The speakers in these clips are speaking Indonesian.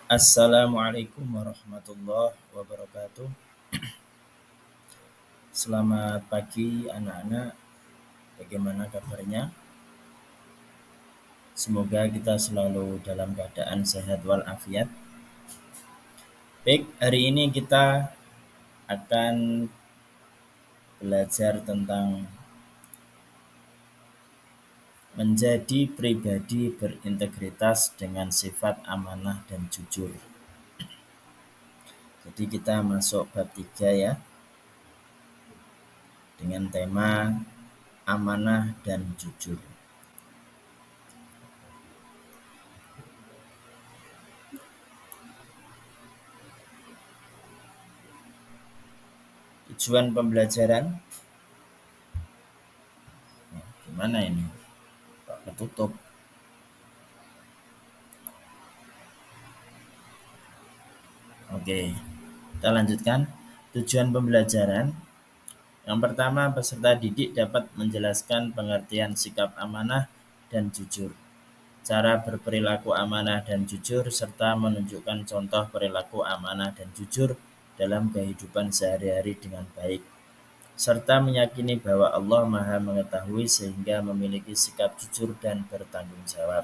Assalamualaikum warahmatullahi wabarakatuh. Selamat pagi anak-anak. Bagaimana kabarnya? Semoga kita selalu dalam keadaan sehat walafiat. Baik, hari ini kita akan belajar tentang menjadi pribadi berintegritas dengan sifat amanah dan jujur. Jadi kita masuk bab 3 ya, dengan tema amanah dan jujur. Tujuan pembelajaran gimana ini? Pak ketutup. Oke, kita lanjutkan. Tujuan pembelajaran. Yang pertama, peserta didik dapat menjelaskan pengertian sikap amanah dan jujur, cara berperilaku amanah dan jujur, serta menunjukkan contoh perilaku amanah dan jujur dalam kehidupan sehari-hari dengan baik, serta meyakini bahwa Allah Maha Mengetahui sehingga memiliki sikap jujur dan bertanggung jawab.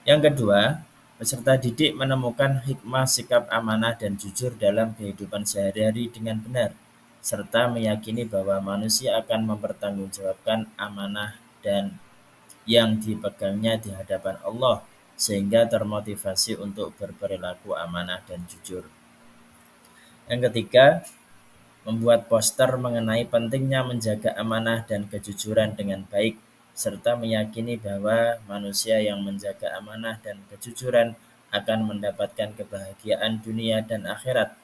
Yang kedua, peserta didik menemukan hikmah sikap amanah dan jujur dalam kehidupan sehari-hari dengan benar, serta meyakini bahwa manusia akan mempertanggungjawabkan amanah dan yang dipegangnya di hadapan Allah, sehingga termotivasi untuk berperilaku amanah dan jujur. Yang ketiga, membuat poster mengenai pentingnya menjaga amanah dan kejujuran dengan baik, serta meyakini bahwa manusia yang menjaga amanah dan kejujuran akan mendapatkan kebahagiaan dunia dan akhirat,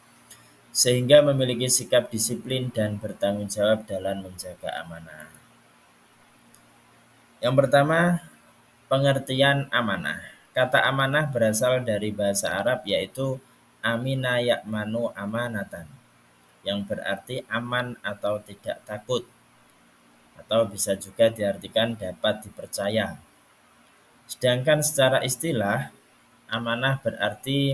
sehingga memiliki sikap disiplin dan bertanggung jawab dalam menjaga amanah. Yang pertama, pengertian amanah. Kata amanah berasal dari bahasa Arab yaitu amina ya'manu amanatan, yang berarti aman atau tidak takut, atau bisa juga diartikan dapat dipercaya. Sedangkan secara istilah, amanah berarti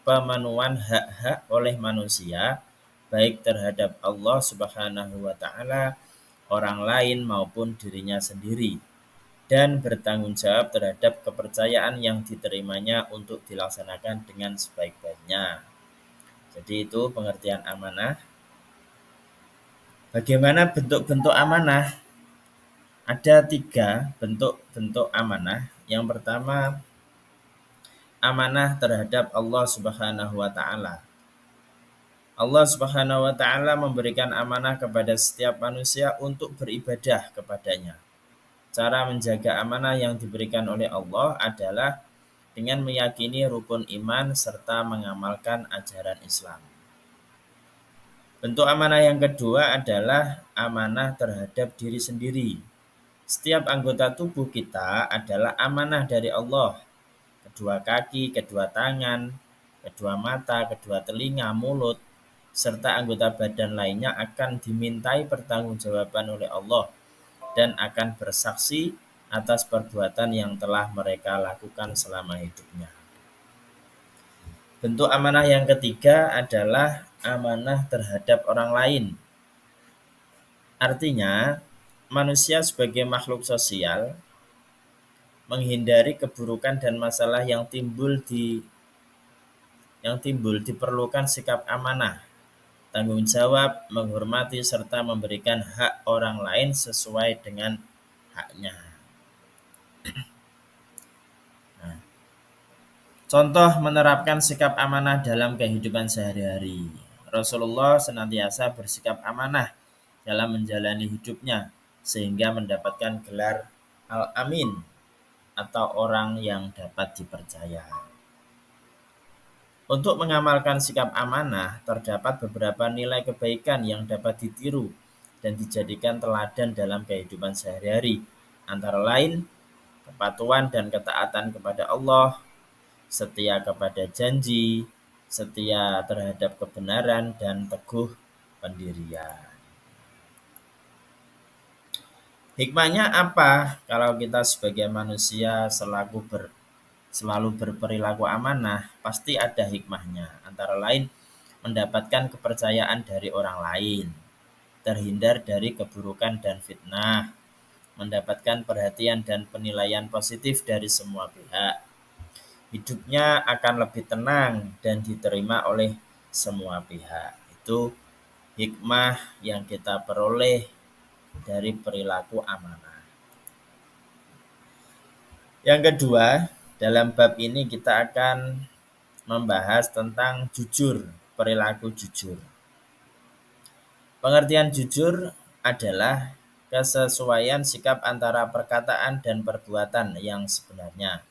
pemenuhan hak-hak oleh manusia, baik terhadap Allah Subhanahu wa Ta'ala, orang lain maupun dirinya sendiri, dan bertanggung jawab terhadap kepercayaan yang diterimanya untuk dilaksanakan dengan sebaik-baiknya. Jadi itu pengertian amanah. Bagaimana bentuk-bentuk amanah? Ada 3 bentuk-bentuk amanah. Yang pertama, amanah terhadap Allah Subhanahu wa Ta'ala. Allah Subhanahu wa Ta'ala memberikan amanah kepada setiap manusia untuk beribadah kepadanya. Cara menjaga amanah yang diberikan oleh Allah adalah dengan meyakini rukun iman serta mengamalkan ajaran Islam. Bentuk amanah yang kedua adalah amanah terhadap diri sendiri. Setiap anggota tubuh kita adalah amanah dari Allah. Kedua kaki, kedua tangan, kedua mata, kedua telinga, mulut, serta anggota badan lainnya akan dimintai pertanggungjawaban oleh Allah dan akan bersaksi atas perbuatan yang telah mereka lakukan selama hidupnya. Bentuk amanah yang ketiga adalah amanah terhadap orang lain. Artinya, manusia sebagai makhluk sosial menghindari keburukan dan masalah yang timbul diperlukan sikap amanah, tanggung jawab, menghormati serta memberikan hak orang lain sesuai dengan haknya. Nah, contoh menerapkan sikap amanah dalam kehidupan sehari-hari. Rasulullah senantiasa bersikap amanah dalam menjalani hidupnya sehingga mendapatkan gelar Al-Amin atau orang yang dapat dipercaya. Untuk mengamalkan sikap amanah, terdapat beberapa nilai kebaikan yang dapat ditiru dan dijadikan teladan dalam kehidupan sehari-hari, antara lain kepatuhan dan ketaatan kepada Allah, setia kepada janji, setia terhadap kebenaran, dan teguh pendirian. Hikmahnya apa kalau kita sebagai manusia selaku selalu berperilaku amanah, pasti ada hikmahnya. Antara lain, mendapatkan kepercayaan dari orang lain, terhindar dari keburukan dan fitnah, mendapatkan perhatian dan penilaian positif dari semua pihak. Hidupnya akan lebih tenang dan diterima oleh semua pihak. Itu hikmah yang kita peroleh dari perilaku amanah. Yang kedua, dalam bab ini kita akan membahas tentang jujur, perilaku jujur. Pengertian jujur adalah kesesuaian sikap antara perkataan dan perbuatan yang sebenarnya.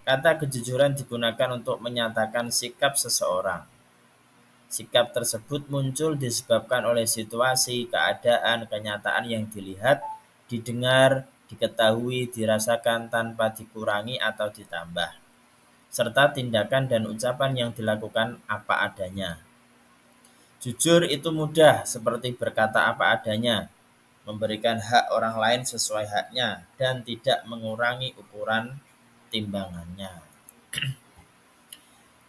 Kata kejujuran digunakan untuk menyatakan sikap seseorang. Sikap tersebut muncul disebabkan oleh situasi, keadaan, kenyataan yang dilihat, didengar, diketahui, dirasakan tanpa dikurangi atau ditambah, serta tindakan dan ucapan yang dilakukan apa adanya. Jujur itu mudah, seperti berkata apa adanya, memberikan hak orang lain sesuai haknya, dan tidak mengurangi ukuran timbangannya.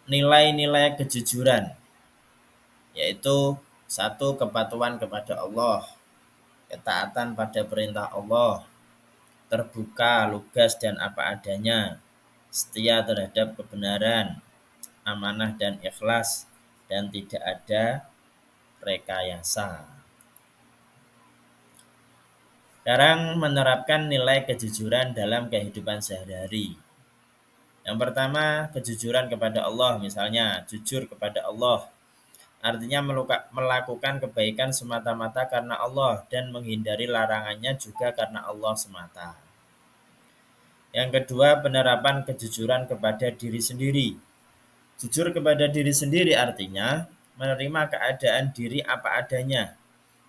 Nilai-nilai kejujuran yaitu satu, kepatuhan kepada Allah, ketaatan pada perintah Allah, terbuka, lugas dan apa adanya, setia terhadap kebenaran, amanah dan ikhlas, dan tidak ada rekayasa. Sekarang menerapkan nilai kejujuran dalam kehidupan sehari-hari. Yang pertama, kejujuran kepada Allah, misalnya jujur kepada Allah. Artinya melakukan kebaikan semata-mata karena Allah dan menghindari larangannya juga karena Allah semata. Yang kedua, penerapan kejujuran kepada diri sendiri. Jujur kepada diri sendiri artinya menerima keadaan diri apa adanya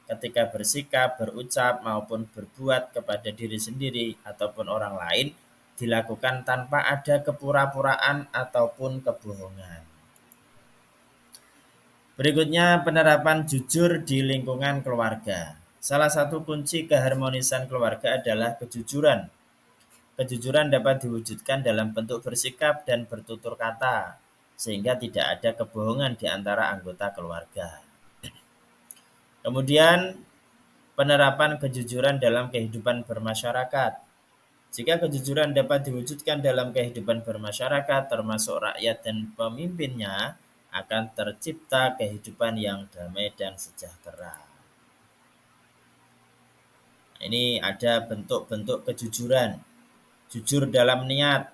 ketika bersikap, berucap, maupun berbuat kepada diri sendiri ataupun orang lain dilakukan tanpa ada kepura-puraan ataupun kebohongan. Berikutnya, penerapan jujur di lingkungan keluarga. Salah satu kunci keharmonisan keluarga adalah kejujuran. Kejujuran dapat diwujudkan dalam bentuk bersikap dan bertutur kata, sehingga tidak ada kebohongan di antara anggota keluarga. Kemudian, penerapan kejujuran dalam kehidupan bermasyarakat. Jika kejujuran dapat diwujudkan dalam kehidupan bermasyarakat, termasuk rakyat dan pemimpinnya, akan tercipta kehidupan yang damai dan sejahtera. Ini ada bentuk-bentuk kejujuran. Jujur dalam niat,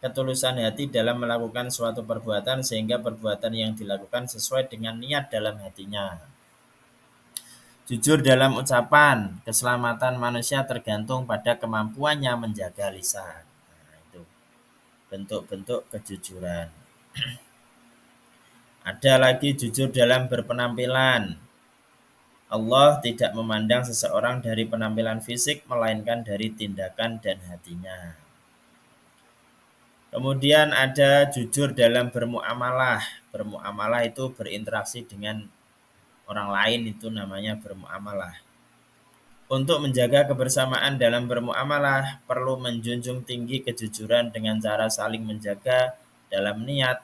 ketulusan hati dalam melakukan suatu perbuatan sehingga perbuatan yang dilakukan sesuai dengan niat dalam hatinya. Jujur dalam ucapan, keselamatan manusia tergantung pada kemampuannya menjaga lisan. Nah, itu bentuk-bentuk kejujuran. Ada lagi jujur dalam berpenampilan. Allah tidak memandang seseorang dari penampilan fisik, melainkan dari tindakan dan hatinya. Kemudian ada jujur dalam bermuamalah. Bermuamalah itu berinteraksi dengan orang lain, itu namanya bermuamalah. Untuk menjaga kebersamaan dalam bermuamalah, perlu menjunjung tinggi kejujuran dengan cara saling menjaga dalam niat,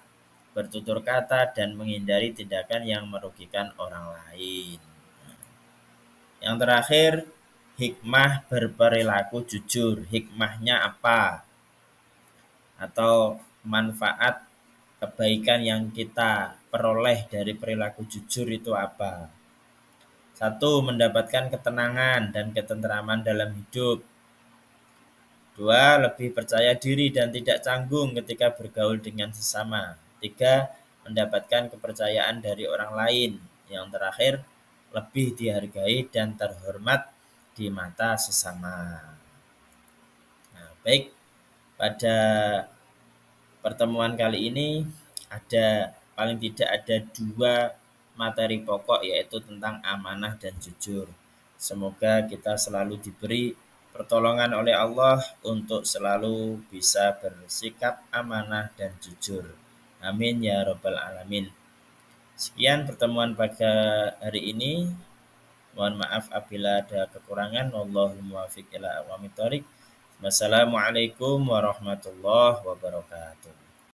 bertutur kata, dan menghindari tindakan yang merugikan orang lain. Yang terakhir, hikmah berperilaku jujur. Hikmahnya apa? Atau manfaat kebaikan yang kita peroleh dari perilaku jujur itu apa? Satu, mendapatkan ketenangan dan ketentraman dalam hidup. Dua, lebih percaya diri dan tidak canggung ketika bergaul dengan sesama. Tiga, mendapatkan kepercayaan dari orang lain. Yang terakhir, lebih dihargai dan terhormat di mata sesama. Nah, baik, pada pertemuan kali ini paling tidak ada 2 materi pokok, yaitu tentang amanah dan jujur. Semoga kita selalu diberi pertolongan oleh Allah untuk selalu bisa bersikap amanah dan jujur. Amin ya rabbal alamin. Sekian pertemuan pada hari ini. Mohon maaf apabila ada kekurangan. Wallahul muwaffiq ila aqwamit thoriq. Wassalamualaikum warahmatullahi wabarakatuh.